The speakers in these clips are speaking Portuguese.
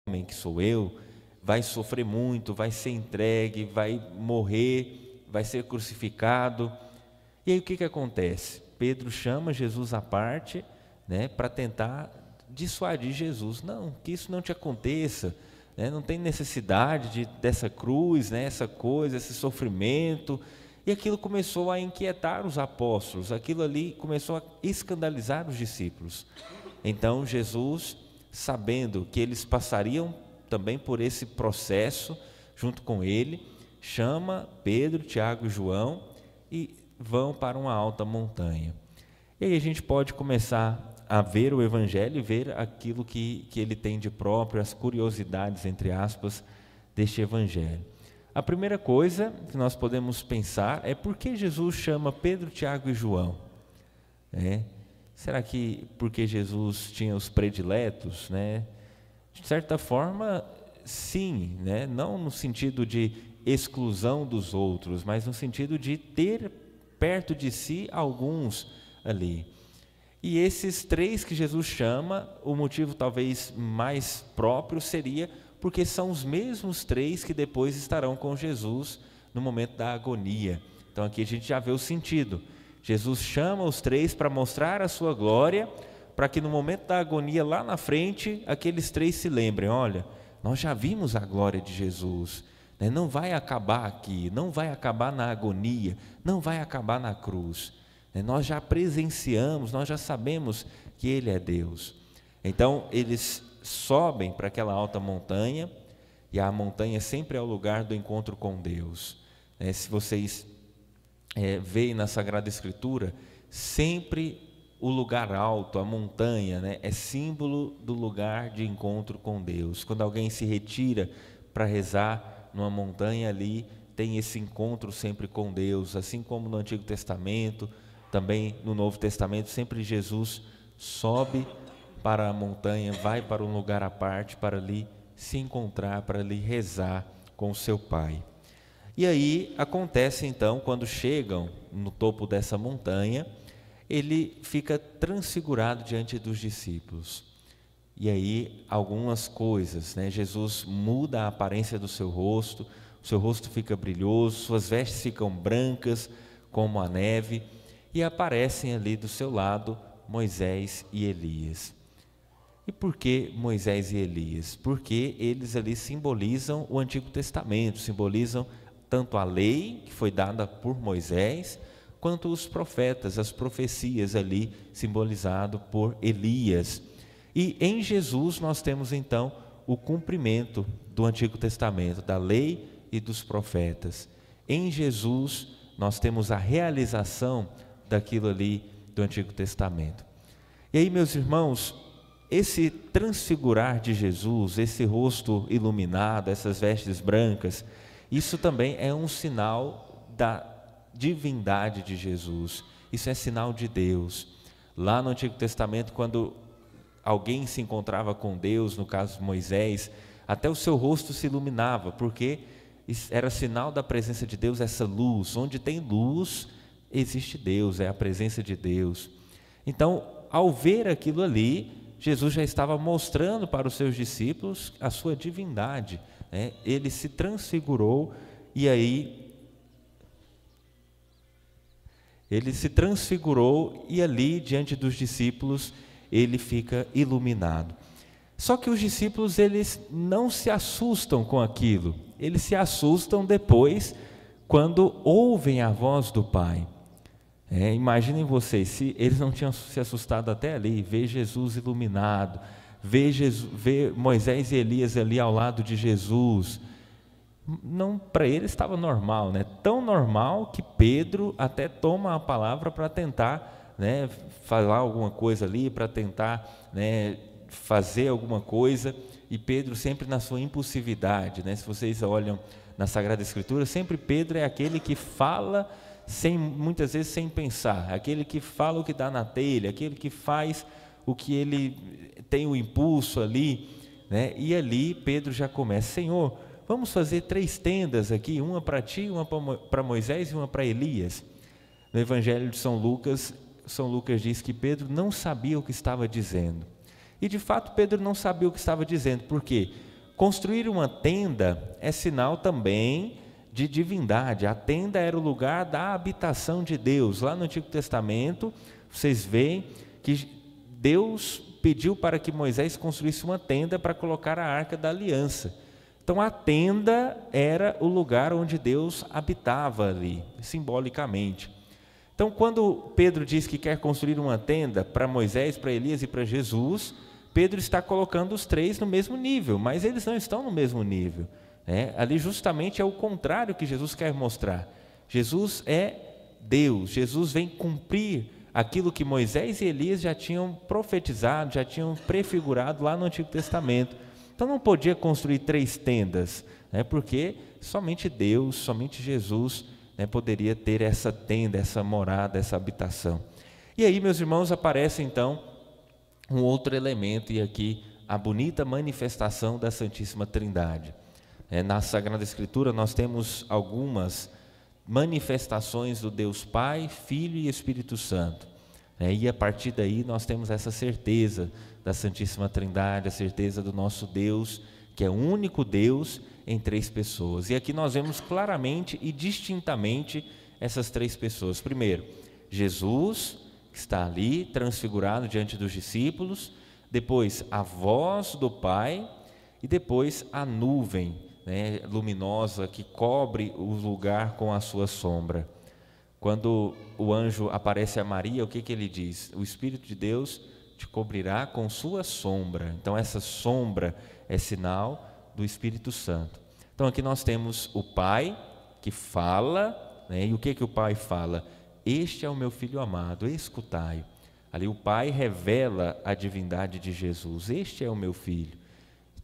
homem que sou eu vai sofrer muito, vai ser entregue, vai morrer, vai ser crucificado. E aí o que acontece? Pedro chama Jesus à parte, né, para tentar dissuadir Jesus. Não, que isso não te aconteça, né, não tem necessidade dessa cruz, né, essa coisa, esse sofrimento. E aquilo começou a inquietar os apóstolos, aquilo ali começou a escandalizar os discípulos. Então Jesus, sabendo que eles passariam também por esse processo junto com ele, chama Pedro, Tiago e João e vão para uma alta montanha. E aí a gente pode começar a ver o Evangelho e ver aquilo que ele tem de próprio, as curiosidades, entre aspas, deste Evangelho. A primeira coisa que nós podemos pensar é por que Jesus chama Pedro, Tiago e João? Será que porque Jesus tinha os prediletos, né? De certa forma, sim, né? Não no sentido de exclusão dos outros, mas no sentido de ter perto de si alguns ali. E esses três que Jesus chama, o motivo talvez mais próprio seria porque são os mesmos três que depois estarão com Jesus no momento da agonia. Então aqui a gente já vê o sentido. Jesus chama os três para mostrar a sua glória, para que no momento da agonia lá na frente, aqueles três se lembrem, olha, nós já vimos a glória de Jesus, né? Não vai acabar aqui, não vai acabar na agonia, não vai acabar na cruz, né? Nós já presenciamos, nós já sabemos que Ele é Deus. Então eles sobem para aquela alta montanha, e a montanha sempre é o lugar do encontro com Deus. Se vocês veem na Sagrada Escritura, sempre o lugar alto, a montanha, né, é símbolo do lugar de encontro com Deus. Quando alguém se retira para rezar numa montanha ali, tem esse encontro sempre com Deus, assim como no Antigo Testamento, também no Novo Testamento, sempre Jesus sobe para a montanha, vai para um lugar à parte, para ali se encontrar, para ali rezar com o seu Pai. E aí acontece então, quando chegam no topo dessa montanha, ele fica transfigurado diante dos discípulos. E aí algumas coisas, né? Jesus muda a aparência do seu rosto, o seu rosto fica brilhoso, suas vestes ficam brancas como a neve, e aparecem ali do seu lado Moisés e Elias. E por que Moisés e Elias? Porque eles ali simbolizam o Antigo Testamento, simbolizam tanto a lei que foi dada por Moisés, quanto os profetas, as profecias ali simbolizado por Elias. E em Jesus nós temos então o cumprimento do Antigo Testamento, da lei e dos profetas. Em Jesus nós temos a realização daquilo ali do Antigo Testamento. E aí, meus irmãos, esse transfigurar de Jesus, esse rosto iluminado, essas vestes brancas, isso também é um sinal da divindade de Jesus. Isso é sinal de Deus. Lá no Antigo Testamento, quando alguém se encontrava com Deus, no caso de Moisés, até o seu rosto se iluminava, porque era sinal da presença de Deus, essa luz. Onde tem luz, existe Deus, é a presença de Deus. Então, ao ver aquilo ali, Jesus já estava mostrando para os seus discípulos a sua divindade, né? Ele se transfigurou e aí ali diante dos discípulos ele fica iluminado. Só que os discípulos, eles não se assustam com aquilo, eles se assustam depois quando ouvem a voz do Pai. Imaginem vocês, se eles não tinham se assustado até ali, ver Jesus iluminado, ver Moisés e Elias ali ao lado de Jesus, não, para eles estava normal, né? Tão normal que Pedro até toma a palavra para tentar, né, falar alguma coisa ali, para tentar, né, fazer alguma coisa, e Pedro sempre na sua impulsividade, né? Se vocês olham na Sagrada Escritura, sempre Pedro é aquele que fala muitas vezes sem pensar, aquele que fala o que dá na telha, aquele que faz o que ele tem o impulso ali, né? E ali Pedro já começa: Senhor, vamos fazer 3 tendas aqui, uma para ti, uma para Moisés e uma para Elias. No Evangelho de São Lucas diz que Pedro não sabia o que estava dizendo. E de fato Pedro não sabia o que estava dizendo. Por quê? Construir uma tenda é sinal também de divindade. A tenda era o lugar da habitação de Deus. Lá no Antigo Testamento, vocês veem que Deus pediu para que Moisés construísse uma tenda para colocar a Arca da Aliança. Então a tenda era o lugar onde Deus habitava ali, simbolicamente. Então quando Pedro diz que quer construir uma tenda para Moisés, para Elias e para Jesus, Pedro está colocando os três no mesmo nível, mas eles não estão no mesmo nível, né? Ali justamente é o contrário que Jesus quer mostrar. Jesus é Deus, Jesus vem cumprir aquilo que Moisés e Elias já tinham profetizado, já tinham prefigurado lá no Antigo Testamento. Então não podia construir 3 tendas, né? Porque somente Deus, somente Jesus, né, poderia ter essa tenda, essa morada, essa habitação. E aí, meus irmãos, aparece então um outro elemento, e aqui a bonita manifestação da Santíssima Trindade. Na Sagrada Escritura nós temos algumas manifestações do Deus Pai, Filho e Espírito Santo. E a partir daí nós temos essa certeza da Santíssima Trindade, a certeza do nosso Deus, que é o único Deus em 3 pessoas. E aqui nós vemos claramente e distintamente essas 3 pessoas. Primeiro, Jesus, que está ali transfigurado diante dos discípulos, depois a voz do Pai e depois a nuvem, né, luminosa que cobre o lugar com a sua sombra. Quando o anjo aparece a Maria, o que ele diz? O Espírito de Deus te cobrirá com sua sombra. Então essa sombra é sinal do Espírito Santo. Então aqui nós temos o Pai que fala, né, e o que o Pai fala? Este é o meu Filho amado, escutai-o. Ali o Pai revela a divindade de Jesus, este é o meu Filho.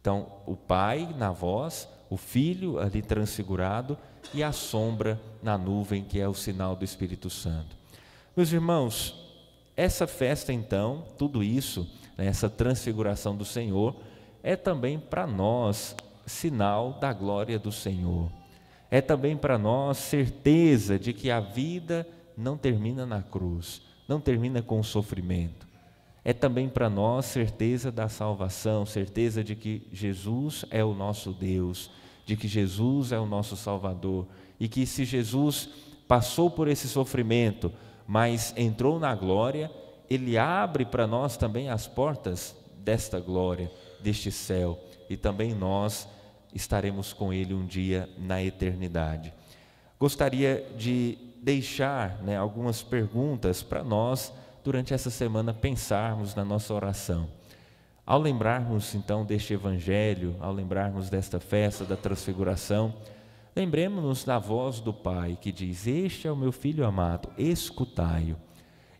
Então o Pai na voz, o Filho ali transfigurado e a sombra na nuvem, que é o sinal do Espírito Santo. Meus irmãos, essa festa então, tudo isso, né, essa transfiguração do Senhor, é também para nós sinal da glória do Senhor. É também para nós certeza de que a vida não termina na cruz, não termina com o sofrimento. É também para nós certeza da salvação, certeza de que Jesus é o nosso Deus, de que Jesus é o nosso Salvador, e que se Jesus passou por esse sofrimento, mas entrou na glória, Ele abre para nós também as portas desta glória, deste céu, e também nós estaremos com Ele um dia na eternidade. Gostaria de deixar, né, algumas perguntas para nós durante essa semana pensarmos na nossa oração. Ao lembrarmos então deste Evangelho, ao lembrarmos desta festa da transfiguração, lembremos-nos da voz do Pai que diz: este é o meu Filho amado, escutai-o.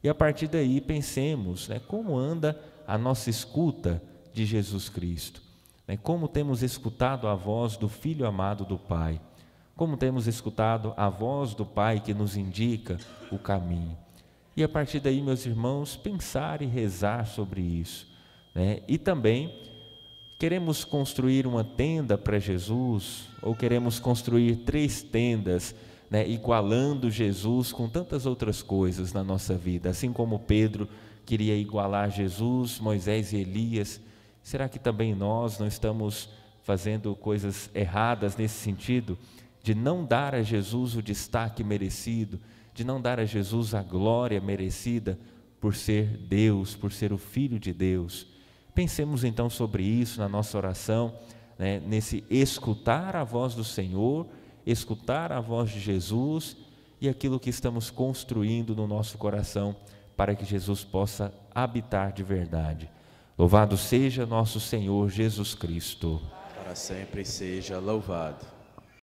E a partir daí pensemos, né, como anda a nossa escuta de Jesus Cristo, né, como temos escutado a voz do Filho amado do Pai, como temos escutado a voz do Pai que nos indica o caminho. E a partir daí, meus irmãos, pensar e rezar sobre isso, né? E também, queremos construir uma tenda para Jesus, ou queremos construir 3 tendas, né, igualando Jesus com tantas outras coisas na nossa vida, assim como Pedro queria igualar Jesus, Moisés e Elias. Será que também nós não estamos fazendo coisas erradas nesse sentido, de não dar a Jesus o destaque merecido, de não dar a Jesus a glória merecida por ser Deus, por ser o Filho de Deus? Pensemos então sobre isso na nossa oração, né, nesse escutar a voz do Senhor, escutar a voz de Jesus e aquilo que estamos construindo no nosso coração para que Jesus possa habitar de verdade. Louvado seja nosso Senhor Jesus Cristo. Para sempre seja louvado.